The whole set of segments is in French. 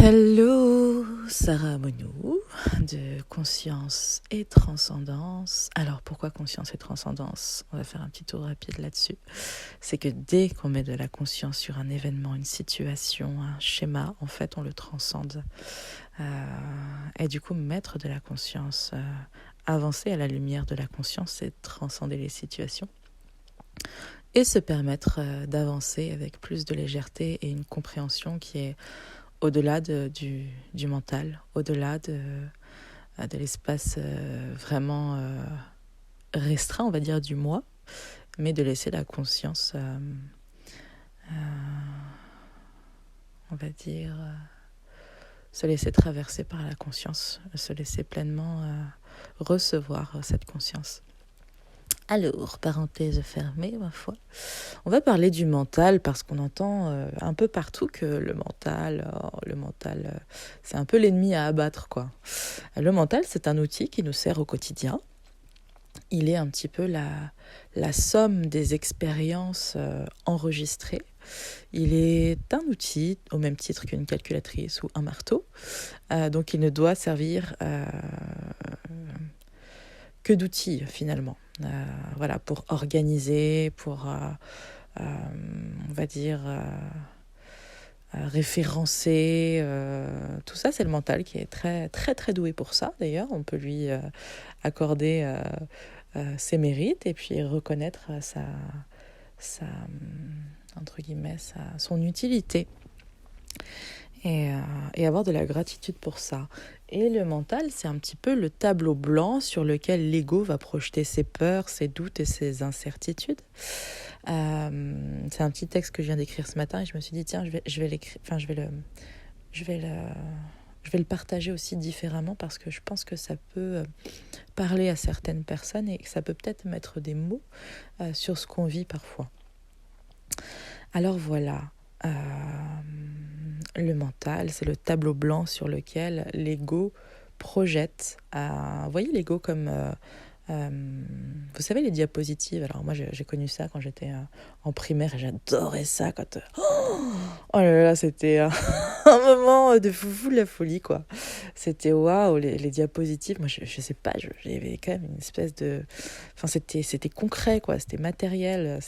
Hello, Sarah Monou de Conscience et Transcendance. Alors pourquoi Conscience et Transcendance? On va faire un petit tour rapide là-dessus. C'est que dès qu'on met de la conscience sur un événement, une situation, un schéma, en fait on le transcende. Et du coup mettre de la conscience, avancer à la lumière de la conscience, c'est transcender les situations. Et se permettre d'avancer avec plus de légèreté et une compréhension qui est au-delà du mental, au-delà de l'espace vraiment restreint, on va dire, du moi, mais de laisser la conscience, on va dire, se laisser traverser par la conscience, se laisser pleinement recevoir cette conscience. Alors, parenthèse fermée, ma foi. On va parler du mental parce qu'on entend un peu partout que le mental, c'est un peu l'ennemi à abattre, quoi. Le mental, c'est un outil qui nous sert au quotidien. Il est un petit peu la somme des expériences enregistrées. Il est un outil au même titre qu'une calculatrice ou un marteau. Donc, il ne doit servir que d'outils, finalement. Voilà, pour organiser, pour, on va dire, référencer. Tout ça, c'est le mental qui est très, très, très doué pour ça, d'ailleurs. On peut lui accorder ses mérites et puis reconnaître entre guillemets, son utilité. Et avoir de la gratitude pour ça. Et le mental, c'est un petit peu le tableau blanc sur lequel l'ego va projeter ses peurs, ses doutes et ses incertitudes. C'est un petit texte que je viens d'écrire ce matin et je me suis dit, tiens, je vais le partager aussi différemment parce que je pense que ça peut parler à certaines personnes et que ça peut peut-être mettre des mots sur ce qu'on vit parfois. Alors voilà. Le mental, c'est le tableau blanc sur lequel l'ego projette. Vous voyez l'ego comme... vous savez les diapositives? Alors moi j'ai connu ça quand j'étais en primaire et j'adorais ça quand... Oh là là, c'était un moment de foufou de la folie, quoi. C'était waouh, les diapositives. Moi je sais pas, j'avais quand même une espèce de... Enfin c'était concret, quoi, c'était matériel.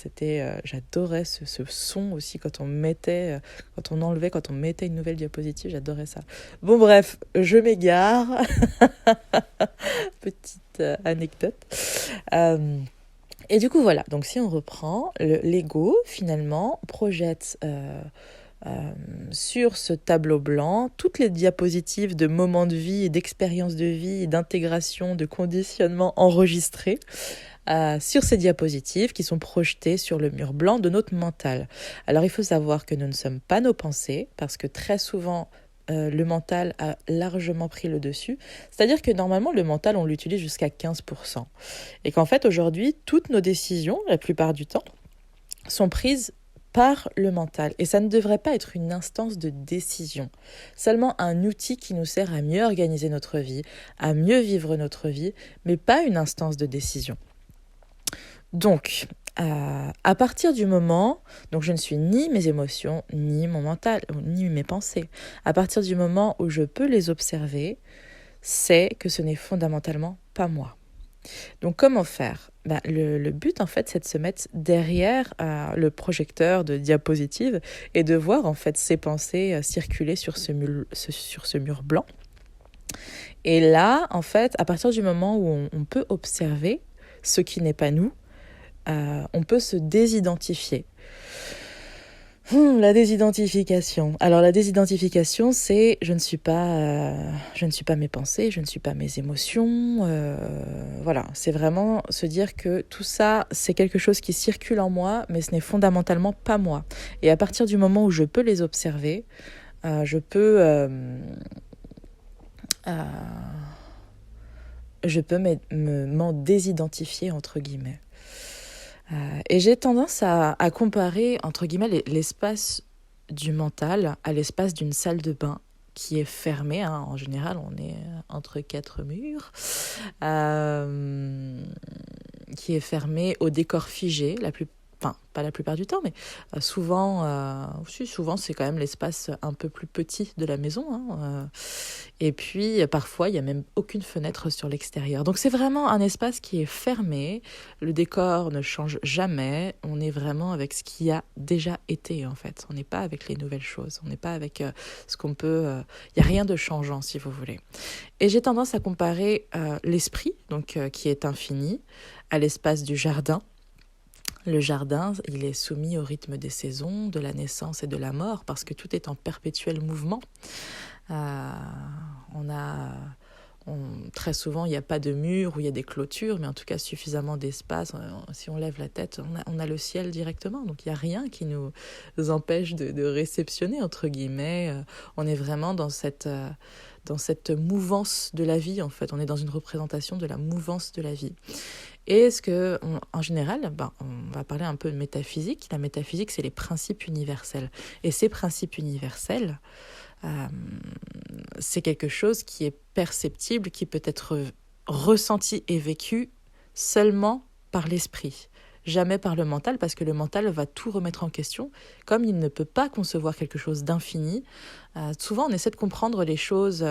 J'adorais ce son aussi quand on mettait, quand on enlevait, quand on mettait une nouvelle diapositive, j'adorais ça. Bon bref, je m'égare. Petite anecdote. Et du coup, voilà. Donc, si on reprend, l'ego, finalement, projette sur ce tableau blanc toutes les diapositives de moments de vie et d'expériences de vie et d'intégration, de conditionnement enregistrés sur ces diapositives qui sont projetées sur le mur blanc de notre mental. Alors, il faut savoir que nous ne sommes pas nos pensées parce que très souvent, le mental a largement pris le dessus. C'est-à-dire que normalement, le mental, on l'utilise jusqu'à 15%. Et qu'en fait, aujourd'hui, toutes nos décisions, la plupart du temps, sont prises par le mental. Et ça ne devrait pas être une instance de décision. Seulement un outil qui nous sert à mieux organiser notre vie, à mieux vivre notre vie, mais pas une instance de décision. Donc, à partir du moment, donc je ne suis ni mes émotions, ni mon mental, ni mes pensées. À partir du moment où je peux les observer, c'est que ce n'est fondamentalement pas moi. Donc comment faire? Le but en fait, c'est de se mettre derrière le projecteur de diapositive et de voir en fait ces pensées circuler sur ce mur blanc. Et là, en fait, à partir du moment où on peut observer ce qui n'est pas nous, on peut se désidentifier. La désidentification. Alors la désidentification, c'est je ne suis pas mes pensées, je ne suis pas mes émotions. Voilà, c'est vraiment se dire que tout ça, c'est quelque chose qui circule en moi, mais ce n'est fondamentalement pas moi. Et à partir du moment où je peux les observer, je peux m'en désidentifier entre guillemets. Et j'ai tendance à comparer, entre guillemets, l'espace du mental à l'espace d'une salle de bain qui est fermée. En général, on est entre 4 murs, qui est fermée au décor figé. Enfin, pas la plupart du temps, mais souvent c'est quand même l'espace un peu plus petit de la maison, hein, et puis parfois il n'y a même aucune fenêtre sur l'extérieur. Donc c'est vraiment un espace qui est fermé, le décor ne change jamais, on est vraiment avec ce qui a déjà été en fait. On n'est pas avec les nouvelles choses, on n'est pas avec ce qu'on peut... Il n'y a rien de changeant si vous voulez. Et j'ai tendance à comparer l'esprit, donc qui est infini, à l'espace du jardin. Le jardin, il est soumis au rythme des saisons, de la naissance et de la mort, parce que tout est en perpétuel mouvement. Euh, on a, très souvent, il n'y a pas de mur ou il y a des clôtures, mais en tout cas suffisamment d'espace. Si on lève la tête, on a le ciel directement. Donc il n'y a rien qui nous empêche de réceptionner, entre guillemets. On est vraiment dans cette mouvance de la vie, en fait. On est dans une représentation de la mouvance de la vie. Et en général, on va parler un peu de métaphysique. La métaphysique, c'est les principes universels. Et ces principes universels, c'est quelque chose qui est perceptible, qui peut être ressenti et vécu seulement par l'esprit. Jamais par le mental, parce que le mental va tout remettre en question. Comme il ne peut pas concevoir quelque chose d'infini, souvent on essaie de comprendre les choses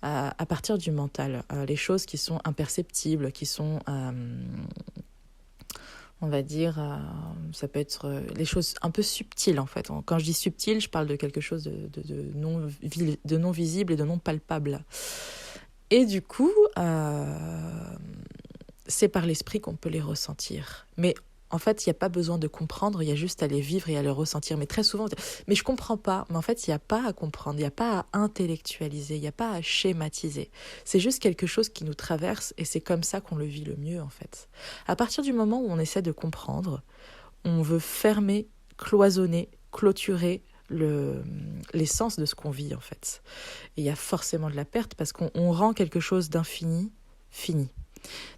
à partir du mental. Les choses qui sont imperceptibles, qui sont, on va dire, ça peut être les choses un peu subtiles en fait. Quand je dis subtil, je parle de quelque chose de non visible et de non palpable. Et du coup... c'est par l'esprit qu'on peut les ressentir. Mais en fait, il n'y a pas besoin de comprendre, il y a juste à les vivre et à les ressentir. Mais très souvent, mais je ne comprends pas. Mais en fait, il n'y a pas à comprendre, il n'y a pas à intellectualiser, il n'y a pas à schématiser. C'est juste quelque chose qui nous traverse et c'est comme ça qu'on le vit le mieux, en fait. À partir du moment où on essaie de comprendre, on veut fermer, cloisonner, clôturer l'essence de ce qu'on vit, en fait. Et il y a forcément de la perte parce qu'on rend quelque chose d'infini, fini.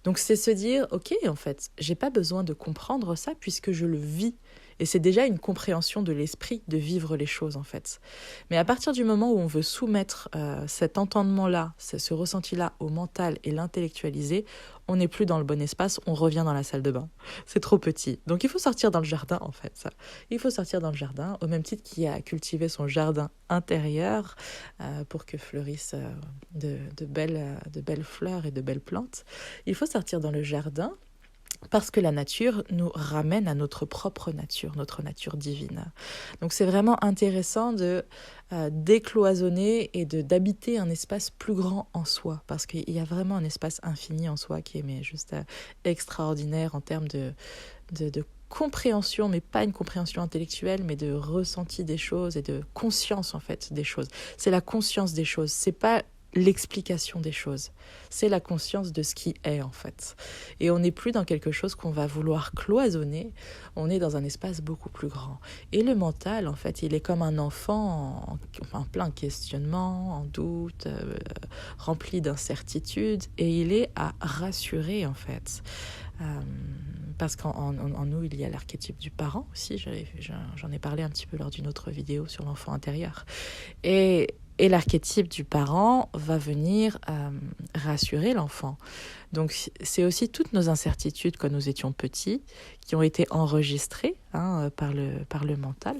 Donc c'est se dire, ok, en fait, j'ai pas besoin de comprendre ça puisque je le vis. Et c'est déjà une compréhension de l'esprit de vivre les choses, en fait. Mais à partir du moment où on veut soumettre cet entendement-là, ce ressenti-là au mental et l'intellectualiser, on n'est plus dans le bon espace, on revient dans la salle de bain. C'est trop petit. Donc il faut sortir dans le jardin, en fait. Ça. Il faut sortir dans le jardin, au même titre qu'il y a à cultiver son jardin intérieur pour que fleurissent de belles fleurs et de belles plantes. Il faut sortir dans le jardin, parce que la nature nous ramène à notre propre nature, notre nature divine. Donc c'est vraiment intéressant de décloisonner et d'habiter un espace plus grand en soi, parce qu'il y a vraiment un espace infini en soi qui est juste extraordinaire en termes de compréhension, mais pas une compréhension intellectuelle, mais de ressenti des choses et de conscience en fait des choses. C'est la conscience des choses, c'est pas l'explication des choses. C'est la conscience de ce qui est en fait. Et on n'est plus dans quelque chose qu'on va vouloir cloisonner, on est dans un espace beaucoup plus grand. Et le mental en fait, il est comme un enfant en plein questionnement, en doute, rempli d'incertitudes, et il est à rassurer en fait. Parce qu'en nous, il y a l'archétype du parent aussi, j'en ai parlé un petit peu lors d'une autre vidéo sur l'enfant intérieur. Et l'archétype du parent va venir rassurer l'enfant. Donc c'est aussi toutes nos incertitudes quand nous étions petits, qui ont été enregistrées par le mental.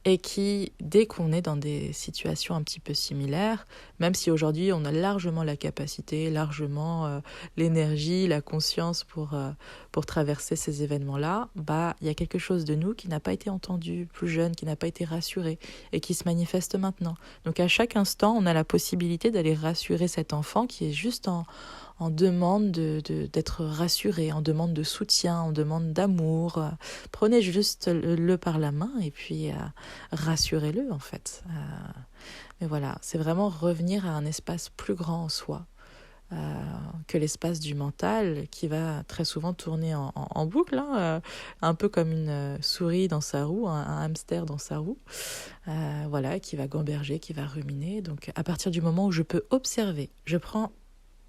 Et qui, dès qu'on est dans des situations un petit peu similaires, même si aujourd'hui on a largement la capacité, largement l'énergie, la conscience pour traverser ces événements-là, il y a quelque chose de nous qui n'a pas été entendu plus jeune, qui n'a pas été rassuré et qui se manifeste maintenant. Donc à chaque instant, on a la possibilité d'aller rassurer cet enfant qui est juste en demande d'être rassuré, en demande de soutien, en demande d'amour. Prenez juste le par la main et puis rassurez-le en fait. Mais voilà, c'est vraiment revenir à un espace plus grand en soi que l'espace du mental qui va très souvent tourner en boucle, un peu comme une souris dans sa roue, un hamster dans sa roue, qui va gamberger, qui va ruminer. Donc à partir du moment où je peux observer, je prends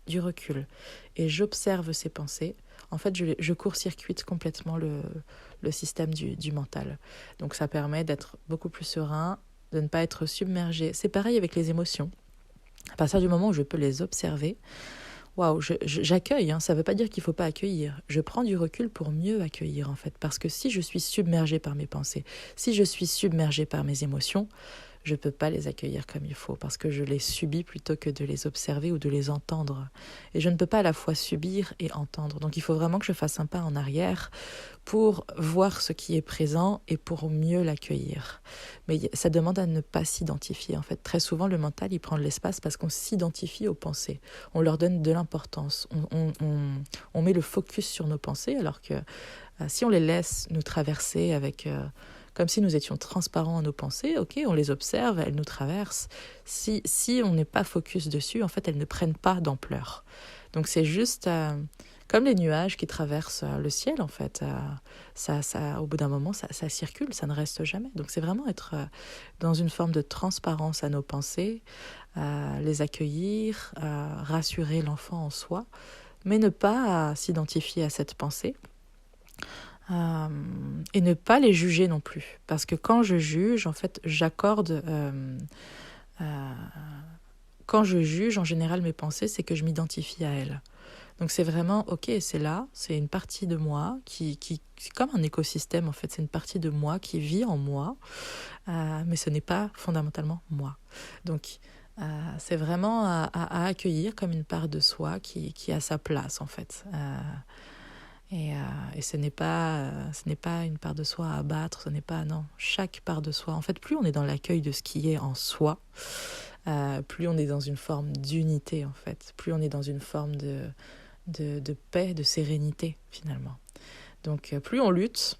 du recul et j'observe ces pensées, en fait je court-circuite complètement le système du mental. Donc ça permet d'être beaucoup plus serein, de ne pas être submergé. C'est pareil avec les émotions. À partir du moment où je peux les observer, waouh, j'accueille, hein, ça ne veut pas dire qu'il ne faut pas accueillir. Je prends du recul pour mieux accueillir, en fait. Parce que si je suis submergée par mes pensées, si je suis submergée par mes émotions, je ne peux pas les accueillir comme il faut, parce que je les subis plutôt que de les observer ou de les entendre. Et je ne peux pas à la fois subir et entendre. Donc il faut vraiment que je fasse un pas en arrière pour voir ce qui est présent et pour mieux l'accueillir. Mais ça demande à ne pas s'identifier. En fait, très souvent, le mental, il prend de l'espace parce qu'on s'identifie aux pensées. On leur donne de l'importance. On met le focus sur nos pensées, alors que si on les laisse nous traverser avec... comme si nous étions transparents à nos pensées, ok, on les observe, elles nous traversent. Si on n'est pas focus dessus, en fait, elles ne prennent pas d'ampleur. Donc c'est juste comme les nuages qui traversent le ciel, en fait. Au bout d'un moment, ça circule, ça ne reste jamais. Donc c'est vraiment être dans une forme de transparence à nos pensées, les accueillir, rassurer l'enfant en soi, mais ne pas s'identifier à cette pensée. Et ne pas les juger non plus. Parce que quand je juge, en fait, j'accorde... quand je juge, en général, mes pensées, c'est que je m'identifie à elles. Donc c'est vraiment, ok, c'est là, c'est une partie de moi qui c'est comme un écosystème, en fait, c'est une partie de moi qui vit en moi, mais ce n'est pas fondamentalement moi. Donc c'est vraiment à accueillir comme une part de soi qui a sa place, en fait. Et ce n'est pas une part de soi à abattre, ce n'est pas, non, chaque part de soi. En fait, plus on est dans l'accueil de ce qui est en soi, plus on est dans une forme d'unité, en fait. Plus on est dans une forme de paix, de sérénité, finalement. Donc, plus on lutte,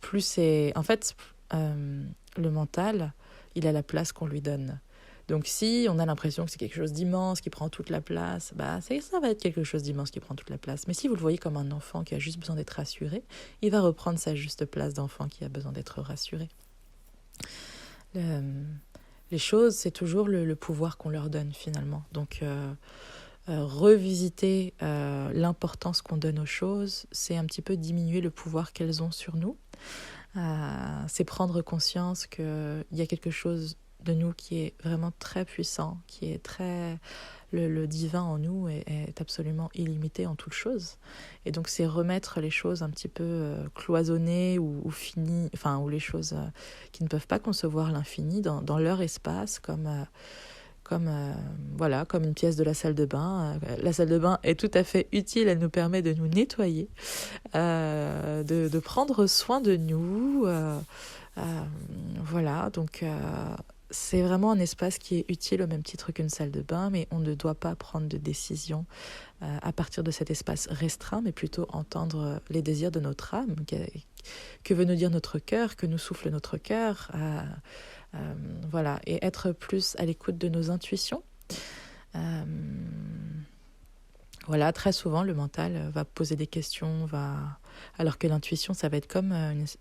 plus c'est... En fait, le mental, il a la place qu'on lui donne. Donc si on a l'impression que c'est quelque chose d'immense qui prend toute la place, ça va être quelque chose d'immense qui prend toute la place. Mais si vous le voyez comme un enfant qui a juste besoin d'être rassuré, il va reprendre sa juste place d'enfant qui a besoin d'être rassuré. Les choses, c'est toujours le pouvoir qu'on leur donne finalement. Donc revisiter l'importance qu'on donne aux choses, c'est un petit peu diminuer le pouvoir qu'elles ont sur nous. C'est prendre conscience qu'il y a quelque chose de nous qui est vraiment très puissant, qui est très... Le divin en nous est absolument illimité en toutes choses. Et donc c'est remettre les choses un petit peu cloisonnées ou finies, enfin, ou les choses qui ne peuvent pas concevoir l'infini dans leur espace, comme une pièce de la salle de bain. La salle de bain est tout à fait utile, elle nous permet de nous nettoyer, de prendre soin de nous. Donc c'est vraiment un espace qui est utile au même titre qu'une salle de bain, mais on ne doit pas prendre de décision à partir de cet espace restreint, mais plutôt entendre les désirs de notre âme, que veut nous dire notre cœur, que nous souffle notre cœur, et être plus à l'écoute de nos intuitions. Très souvent, le mental va poser des questions, alors que l'intuition, ça va être comme,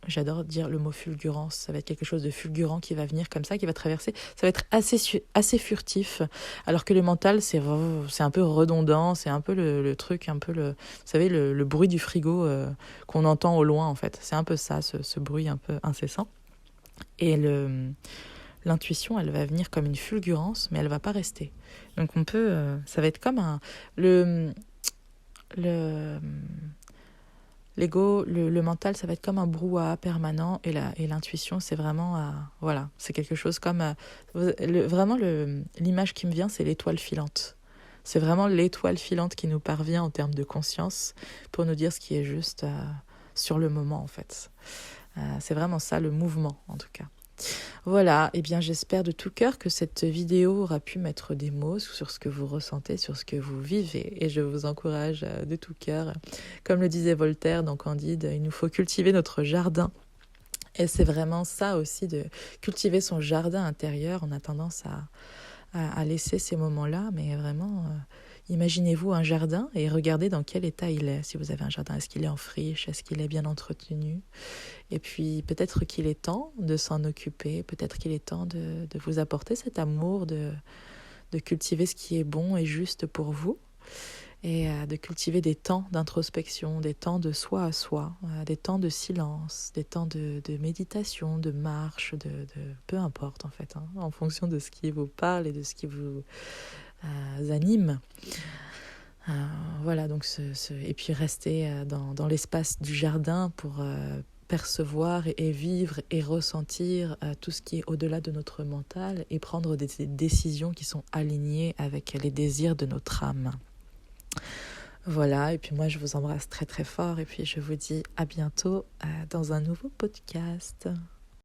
j'adore dire le mot fulgurance, ça va être quelque chose de fulgurant qui va venir comme ça, qui va traverser, ça va être assez furtif, alors que le mental, c'est un peu redondant, c'est un peu le truc, vous savez, le bruit du frigo qu'on entend au loin, en fait. C'est un peu ça, ce bruit un peu incessant. Et l'intuition, elle va venir comme une fulgurance, mais elle va pas rester. Donc on peut, ça va être comme l'ego, le mental, ça va être comme un brouhaha permanent, et l'intuition, c'est vraiment, c'est quelque chose comme, l'image qui me vient, c'est l'étoile filante. C'est vraiment l'étoile filante qui nous parvient en termes de conscience pour nous dire ce qui est juste sur le moment, en fait. C'est vraiment ça, le mouvement, en tout cas. Voilà, et bien j'espère de tout cœur que cette vidéo aura pu mettre des mots sur ce que vous ressentez, sur ce que vous vivez, et je vous encourage de tout cœur. Comme le disait Voltaire dans Candide, il nous faut cultiver notre jardin. Et c'est vraiment ça aussi, de cultiver son jardin intérieur. On a tendance à laisser ces moments-là, mais vraiment... Imaginez-vous un jardin et regardez dans quel état il est. Si vous avez un jardin, est-ce qu'il est en friche? Est-ce qu'il est bien entretenu? Et puis peut-être qu'il est temps de s'en occuper, peut-être qu'il est temps de vous apporter cet amour, de cultiver ce qui est bon et juste pour vous, et de cultiver des temps d'introspection, des temps de soi à soi, des temps de silence, des temps de méditation, de marche, peu importe en fait, en fonction de ce qui vous parle et de ce qui vous anime. Voilà, donc et puis rester dans l'espace du jardin pour percevoir et vivre et ressentir tout ce qui est au-delà de notre mental et prendre des décisions qui sont alignées avec les désirs de notre âme. Voilà, et puis moi je vous embrasse très très fort et puis je vous dis à bientôt dans un nouveau podcast.